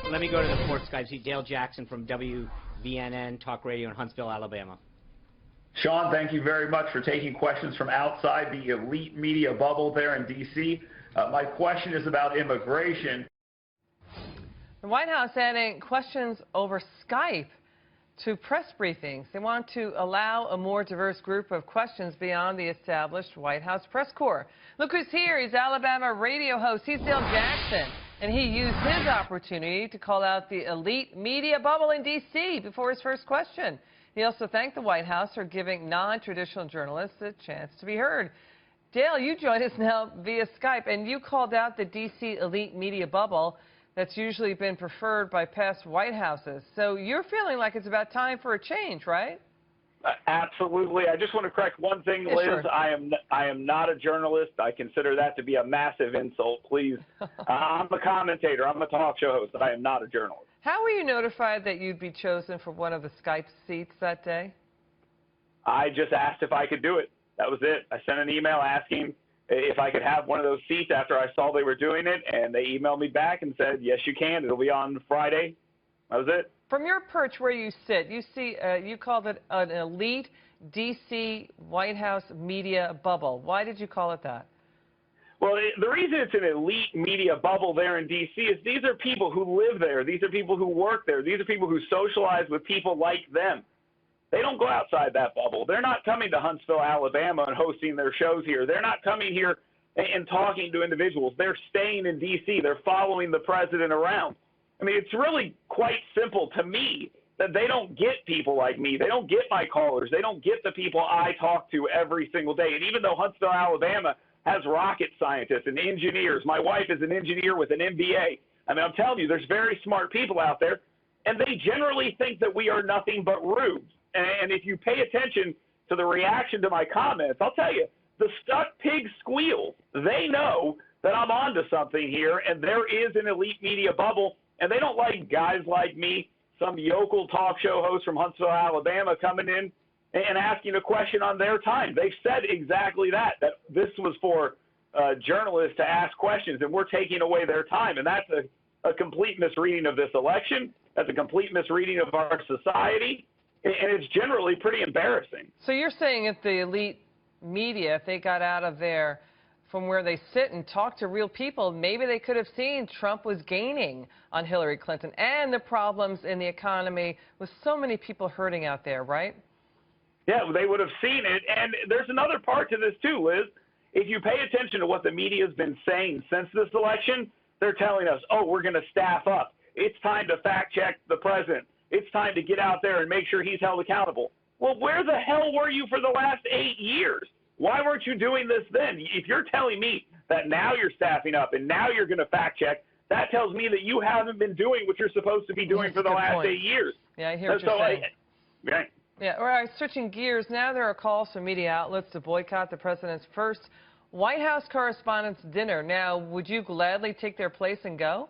Let me go to the court Skype. See Dale Jackson from WVNN Talk Radio in Huntsville, Alabama. Sean, thank you very much for taking questions from outside the elite media bubble there in D.C. My question is about immigration. The White House adding questions over Skype to press briefings. They want to allow a more diverse group of questions beyond the established White House press corps. Look who's here. He's Alabama radio host. He's Dale Jackson. And he used his opportunity to call out the elite media bubble in D.C. before his first question. He also thanked the White House for giving non-traditional journalists a chance to be heard. Dale, you joined us now via Skype, and you called out the D.C. elite media bubble that's usually been preferred by past White Houses. So you're feeling like it's about time for a change, right? Absolutely. I just want to correct one thing, Liz. Sure. I am not a journalist. I consider that to be a massive insult. Please. I'm a commentator. I'm a talk show host. I am not a journalist. How were you notified that you'd be chosen for one of the Skype seats that day? I just asked if I could do it. That was it. I sent an email asking if I could have one of those seats after I saw they were doing it, and they emailed me back and said, yes, you can. It'll be on Friday. That was it. From your perch where you sit, you see, you called it an elite D.C. White House media bubble. Why did you call it that? Well, the reason it's an elite media bubble there in D.C. is these are people who live there. These are people who work there. These are people who socialize with people like them. They don't go outside that bubble. They're not coming to Huntsville, Alabama and hosting their shows here. They're not coming here and talking to individuals. They're staying in D.C. They're following the president around. I mean, it's really quite simple to me that they don't get people like me. They don't get my callers. They don't get the people I talk to every single day. And even though Huntsville, Alabama has rocket scientists and engineers, my wife is an engineer with an MBA. I mean, I'm telling you, there's very smart people out there, and they generally think that we are nothing but rubes. And if you pay attention to the reaction to my comments, I'll tell you, the stuck pig squeals. They know that I'm onto something here, and there is an elite media bubble, and they don't like guys like me, some yokel talk show host from Huntsville, Alabama, coming in and asking a question on their time. They've said exactly that this was for journalists to ask questions, and we're taking away their time. And that's a complete misreading of this election. That's a complete misreading of our society, and it's generally pretty embarrassing. So you're saying if the elite media, if they got out of there from where they sit and talk to real people, maybe they could have seen Trump was gaining on Hillary Clinton and the problems in the economy with so many people hurting out there, right? Yeah, they would have seen it. And there's another part to this too, Liz. If you pay attention to what the media has been saying since this election, they're telling us, oh, we're going to staff up. It's time to fact check the president. It's time to get out there and make sure he's held accountable. Well, where the hell were you for the last 8 years? Why weren't you doing this then? If you're telling me that now you're staffing up and now you're going to fact check, that tells me that you haven't been doing what you're supposed to be doing for the last 8 years. Yeah, I hear what you're saying. Right. Yeah, all right, switching gears, now there are calls from media outlets to boycott the president's first White House Correspondents' Dinner. Now, would you gladly take their place and go?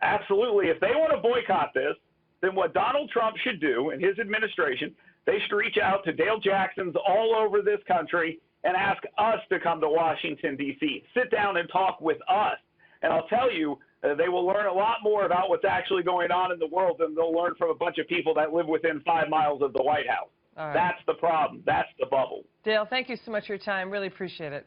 Absolutely. If they want to boycott this, then what Donald Trump should do and his administration, they should reach out to Dale Jacksons all over this country and ask us to come to Washington, D.C. Sit down and talk with us. And I'll tell you, they will learn a lot more about what's actually going on in the world than they'll learn from a bunch of people that live within 5 miles of the White House. All right. That's the problem. That's the bubble. Dale, thank you so much for your time. Really appreciate it.